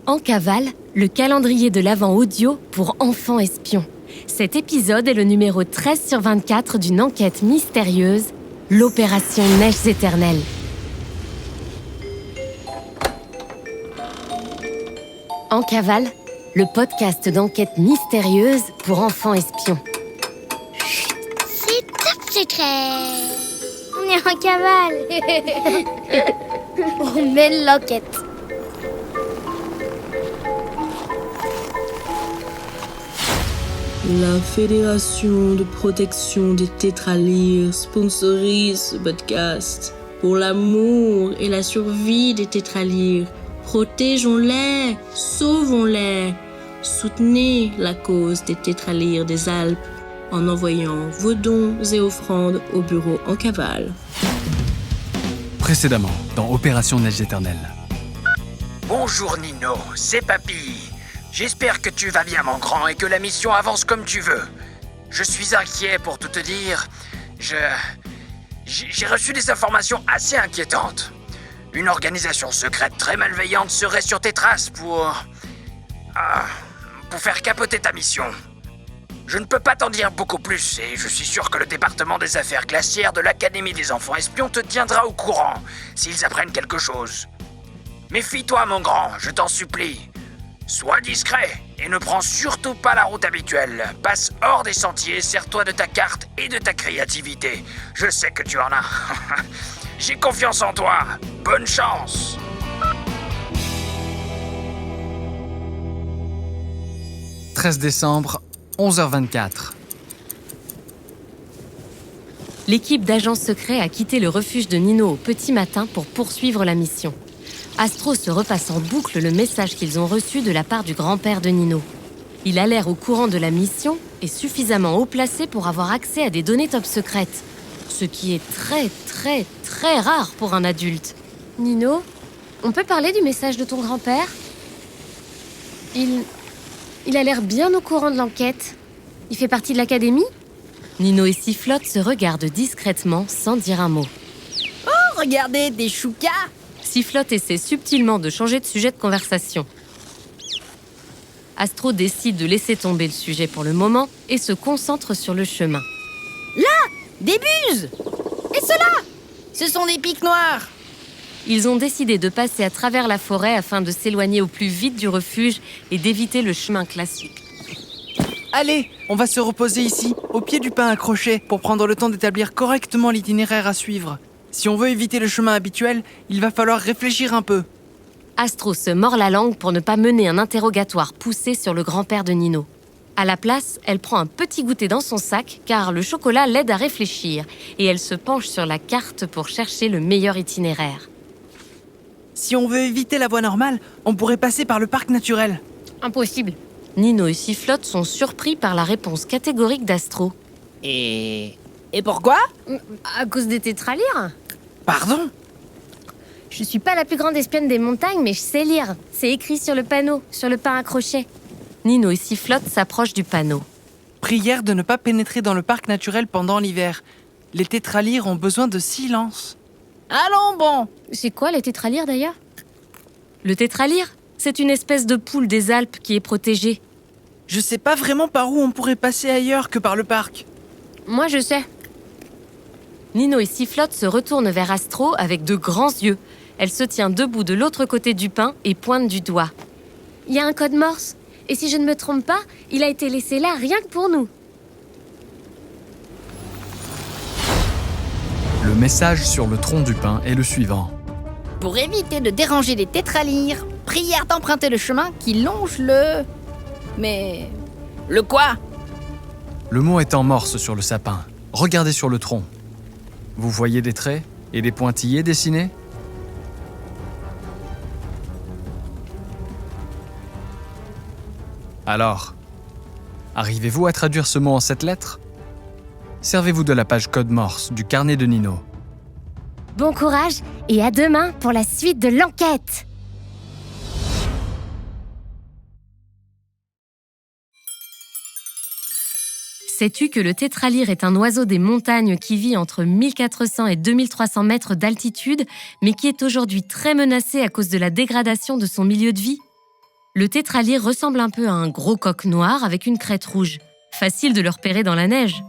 En cavale, le calendrier de l'Avent audio pour enfants espions. Cet épisode est le numéro 13/24 d'une enquête mystérieuse, l'Opération Neiges éternelles. En cavale, le podcast d'enquête mystérieuse pour enfants espions. C'est top secret. On est en cavale. On mène l'enquête. La Fédération de protection des tétralyres sponsorise ce podcast. Pour l'amour et la survie des tétralyres, protégeons-les, sauvons-les. Soutenez la cause des tétralyres des Alpes en envoyant vos dons et offrandes au bureau en cavale. Précédemment, dans Opération Neiges éternelles. Bonjour Nino, c'est Papy. J'espère que tu vas bien mon grand et que la mission avance comme tu veux. Je suis inquiet pour tout te dire. J'ai reçu des informations assez inquiétantes. Une organisation secrète très malveillante serait sur tes traces pour faire capoter ta mission. Je ne peux pas t'en dire beaucoup plus et je suis sûr que le département des affaires glaciaires de l'Académie des enfants espions te tiendra au courant s'ils apprennent quelque chose. Méfie-toi mon grand, je t'en supplie. Sois discret et ne prends surtout pas la route habituelle. Passe hors des sentiers, sers-toi de ta carte et de ta créativité. Je sais que tu en as. J'ai confiance en toi. Bonne chance. « 13 décembre, 11h24. L'équipe d'agents secrets a quitté le refuge de Nino au petit matin pour poursuivre la mission. Astro se repasse en boucle le message qu'ils ont reçu de la part du grand-père de Nino. Il a l'air au courant de la mission et suffisamment haut placé pour avoir accès à des données top secrètes. Ce qui est très rare pour un adulte. Nino, on peut parler du message de ton grand-père ? Il a l'air bien au courant de l'enquête. Il fait partie de l'académie ? Nino et Sifflotte se regardent discrètement sans dire un mot. Oh, regardez, des choucas! Sifflotte essaie subtilement de changer de sujet de conversation. Astro décide de laisser tomber le sujet pour le moment et se concentre sur le chemin. Là, des buses! Et ceux-là, ce sont des pics noirs. Ils ont décidé de passer à travers la forêt afin de s'éloigner au plus vite du refuge et d'éviter le chemin classique. Allez, on va se reposer ici, au pied du pin accroché, pour prendre le temps d'établir correctement l'itinéraire à suivre. Si on veut éviter le chemin habituel, il va falloir réfléchir un peu. Astro se mord la langue pour ne pas mener un interrogatoire poussé sur le grand-père de Nino. À la place, elle prend un petit goûter dans son sac car le chocolat l'aide à réfléchir et elle se penche sur la carte pour chercher le meilleur itinéraire. Si on veut éviter la voie normale, on pourrait passer par le parc naturel. Impossible. Nino et Sifflotte sont surpris par la réponse catégorique d'Astro. Et pourquoi? À cause des tétralyres ? Pardon? Je suis pas la plus grande espionne des montagnes, mais je sais lire. C'est écrit sur le panneau, sur le pain accroché. Nino et Sifflotte s'approchent du panneau. Prière de ne pas pénétrer dans le parc naturel pendant l'hiver. Les tétralyres ont besoin de silence. Allons bon. C'est quoi les tétralyres d'ailleurs ? Le tétralyre, c'est une espèce de poule des Alpes qui est protégée. Je sais pas vraiment par où on pourrait passer ailleurs que par le parc. Moi je sais. Nino et Sifflotte se retournent vers Astro avec de grands yeux. Elle se tient debout de l'autre côté du pin et pointe du doigt. Il y a un code Morse. Et si je ne me trompe pas, il a été laissé là rien que pour nous. Le message sur le tronc du pin est le suivant. Pour éviter de déranger les tétralyres, prière d'emprunter le chemin qui longe le... Mais... Le quoi? Le mot est en morse sur le sapin. Regardez sur le tronc. Vous voyez des traits et des pointillés dessinés ? Alors, arrivez-vous à traduire ce mot en cette lettre ? Servez-vous de la page code Morse du carnet de Nino. Bon courage et à demain pour la suite de l'enquête. Sais-tu que le tétralyre est un oiseau des montagnes qui vit entre 1400 et 2300 mètres d'altitude, mais qui est aujourd'hui très menacé à cause de la dégradation de son milieu de vie ? Le tétralyre ressemble un peu à un gros coq noir avec une crête rouge. Facile de le repérer dans la neige.